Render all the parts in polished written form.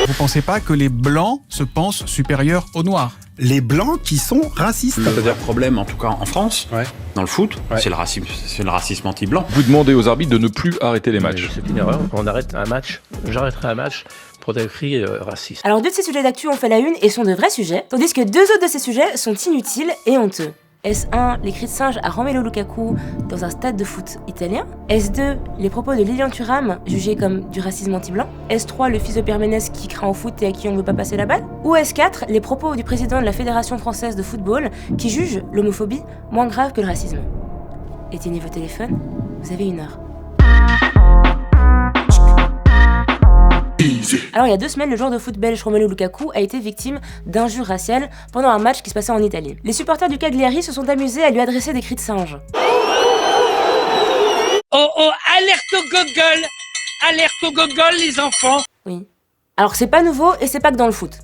Vous pensez pas que les Blancs se pensent supérieurs aux Noirs? Les Blancs qui sont racistes. C'est-à-dire problème, en tout cas en France, Ouais. dans le foot, Ouais. c'est le racisme anti-blanc. Vous demandez aux arbitres de ne plus arrêter les matchs. C'est une erreur. On arrête un match, j'arrêterai un match pour des cris racistes. Alors 2 de ces sujets d'actu ont fait la une et sont de vrais sujets, tandis que 2 autres de ces sujets sont inutiles et honteux. S1, les cris de singe à Romelu Lukaku dans un stade de foot italien. S2, les propos de Lilian Thuram jugés comme du racisme anti-blanc. S3, le fils de Pierre Ménès qui craint au foot et à qui on veut pas passer la balle. Ou S4, les propos du président de la Fédération française de football qui juge l'homophobie moins grave que le racisme. Éteignez vos téléphones, vous avez 1 heure. Alors il y a 2 semaines, le joueur de foot belge Romelu Lukaku a été victime d'injures raciales pendant un match qui se passait en Italie. Les supporters du Cagliari se sont amusés à lui adresser des cris de singe. Oh oh, alerte au gogol! Alerte au gogol, les enfants! Oui. Alors c'est pas nouveau et c'est pas que dans le foot.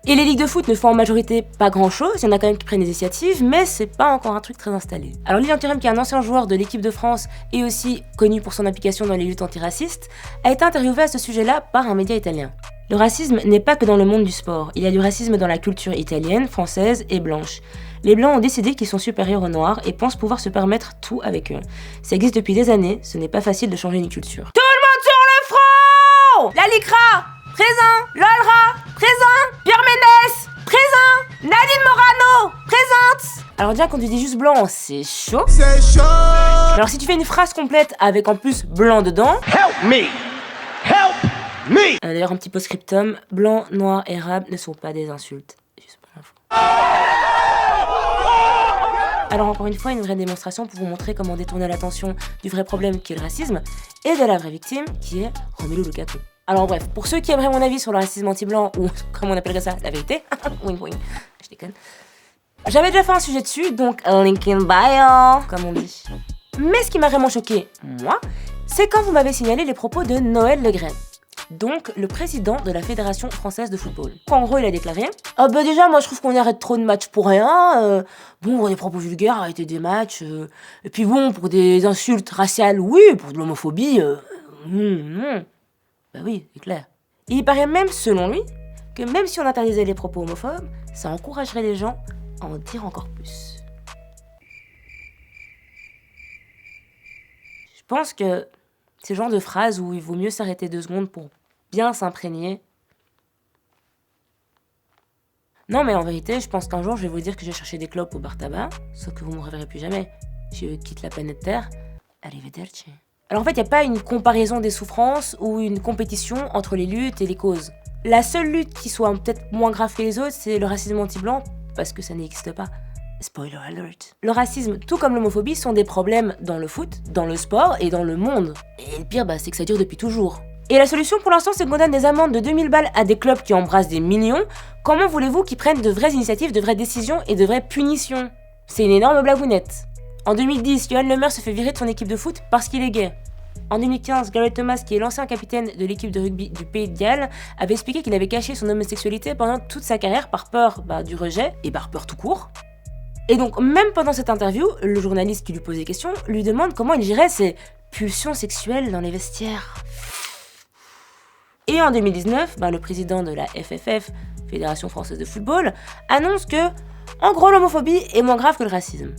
Et les ligues de foot ne font en majorité pas grand chose, il y en a quand même qui prennent des initiatives, mais c'est pas encore un truc très installé. Alors Lilian Thuram, qui est un ancien joueur de l'équipe de France et aussi connu pour son implication dans les luttes antiracistes, a été interviewé à ce sujet-là par un média italien. Le racisme n'est pas que dans le monde du sport, il y a du racisme dans la culture italienne, française et blanche. Les blancs ont décidé qu'ils sont supérieurs aux noirs et pensent pouvoir se permettre tout avec eux. Ça existe depuis des années, ce n'est pas facile de changer une culture. Tout le monde sur le front! La Licra! Présent! Lolra! Présent! Pierre Ménès! Présent! Nadine Morano! Présente! Alors déjà quand tu dis juste blanc, c'est chaud. C'est chaud. Alors si tu fais une phrase complète avec en plus blanc dedans... Help me! Help me! D'ailleurs un petit post-scriptum, blanc, noir et arabe ne sont pas des insultes. Juste pour l'info. Alors encore une fois, une vraie démonstration pour vous montrer comment détourner l'attention du vrai problème qui est le racisme et de la vraie victime qui est Romelu Lukaku. Alors bref, pour ceux qui aimeraient mon avis sur le racisme anti-blanc, ou comme on appellerait ça, la vérité, wing wing, je déconne. J'avais déjà fait un sujet dessus, donc link in bio, comme on dit. Mais ce qui m'a vraiment choqué, moi, c'est quand vous m'avez signalé les propos de Noël Le Graët, donc le président de la Fédération française de football. En gros, il a déclaré « Ah bah déjà, moi je trouve qu'on arrête trop de matchs pour rien, bon, pour des propos vulgaires, arrêter des matchs, et puis bon, pour des insultes raciales, oui, pour de l'homophobie, non. » Bah oui, c'est clair. Et il paraît même, selon lui, que même si on interdisait les propos homophobes, ça encouragerait les gens à en dire encore plus. Je pense que c'est le genre de phrase où il vaut mieux s'arrêter 2 secondes pour bien s'imprégner. Non mais en vérité, je pense qu'un jour je vais vous dire que j'ai cherché des clopes au bar tabac, sauf que vous ne me reverrez plus jamais. Je quitte la planète Terre. Arrivederci. Alors en fait, il n'y a pas une comparaison des souffrances ou une compétition entre les luttes et les causes. La seule lutte qui soit peut-être moins grave que les autres, c'est le racisme anti-blanc, parce que ça n'existe pas. Spoiler alert. Le racisme, tout comme l'homophobie, sont des problèmes dans le foot, dans le sport et dans le monde. Et le pire, c'est que ça dure depuis toujours. Et la solution pour l'instant, c'est qu'on donne des amendes de 2000 balles à des clubs qui embrassent des millions. Comment voulez-vous qu'ils prennent de vraies initiatives, de vraies décisions et de vraies punitions? C'est une énorme blavounette. En 2010, Johan Lemaire se fait virer de son équipe de foot parce qu'il est gay. En 2015, Gareth Thomas, qui est l'ancien capitaine de l'équipe de rugby du Pays de Galles, avait expliqué qu'il avait caché son homosexualité pendant toute sa carrière par peur du rejet et par peur tout court. Et donc, même pendant cette interview, le journaliste qui lui pose des questions lui demande comment il gérait ses pulsions sexuelles dans les vestiaires. Et en 2019, le président de la FFF, Fédération Française de Football, annonce que, en gros, l'homophobie est moins grave que le racisme.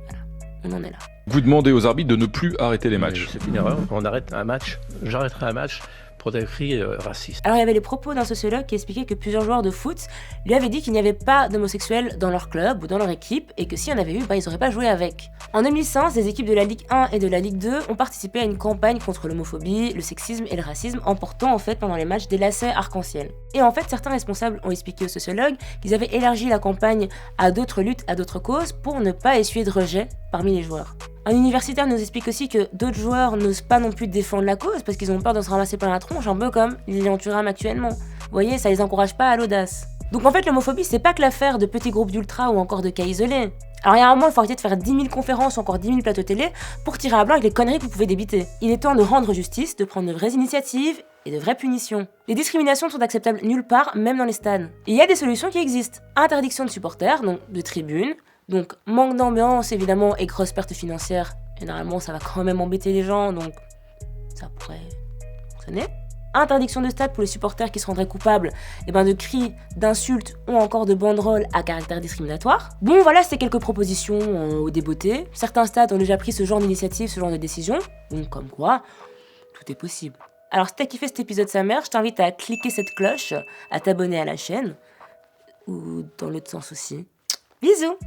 Voilà, on en est là. Vous demandez aux arbitres de ne plus arrêter les matchs. C'est une erreur. On arrête un match, j'arrêterai un match pour des cris racistes. Alors il y avait les propos d'un sociologue qui expliquait que plusieurs joueurs de foot lui avaient dit qu'il n'y avait pas d'homosexuels dans leur club ou dans leur équipe et que s'il y en avait eu, ils n'auraient pas joué avec. En 2005, les équipes de la Ligue 1 et de la Ligue 2 ont participé à une campagne contre l'homophobie, le sexisme et le racisme en portant pendant les matchs des lacets arc-en-ciel. Et en fait, certains responsables ont expliqué aux sociologues qu'ils avaient élargi la campagne à d'autres luttes, à d'autres causes pour ne pas essuyer de rejet parmi les joueurs. Un universitaire nous explique aussi que d'autres joueurs n'osent pas non plus défendre la cause parce qu'ils ont peur de se ramasser plein la tronche, un peu comme Lilian Thuram actuellement. Vous voyez, ça les encourage pas à l'audace. Donc en fait, l'homophobie, c'est pas que l'affaire de petits groupes d'ultra ou encore de cas isolés. Alors il y a un moment, il faut arrêter de faire 10 000 conférences ou encore 10 000 plateaux télé pour tirer à blanc avec les conneries que vous pouvez débiter. Il est temps de rendre justice, de prendre de vraies initiatives et de vraies punitions. Les discriminations ne sont acceptables nulle part, même dans les stades. Et il y a des solutions qui existent. Interdiction de supporters, donc de tribunes, donc manque d'ambiance évidemment et grosse perte financière. Généralement, ça va quand même embêter les gens, donc ça pourrait fonctionner. Interdiction de stade pour les supporters qui se rendraient coupables de cris, d'insultes ou encore de banderoles à caractère discriminatoire. Bon voilà, c'était quelques propositions au débeauté. Certains stades ont déjà pris ce genre d'initiative, ce genre de décision. Donc comme quoi, tout est possible. Alors si t'as kiffé cet épisode sa mère, je t'invite à cliquer cette cloche, à t'abonner à la chaîne. Ou dans l'autre sens aussi. Bisous!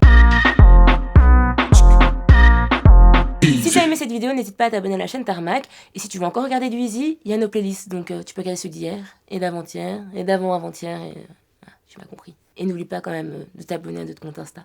Si t'as aimé cette vidéo, n'hésite pas à t'abonner à la chaîne Tarmac. Et si tu veux encore regarder du Easy, il y a nos playlists. Donc tu peux regarder ceux d'hier, et d'avant-hier, et d'avant-avant-hier, et... tu m'as compris. Et n'oublie pas quand même de t'abonner à notre compte Insta.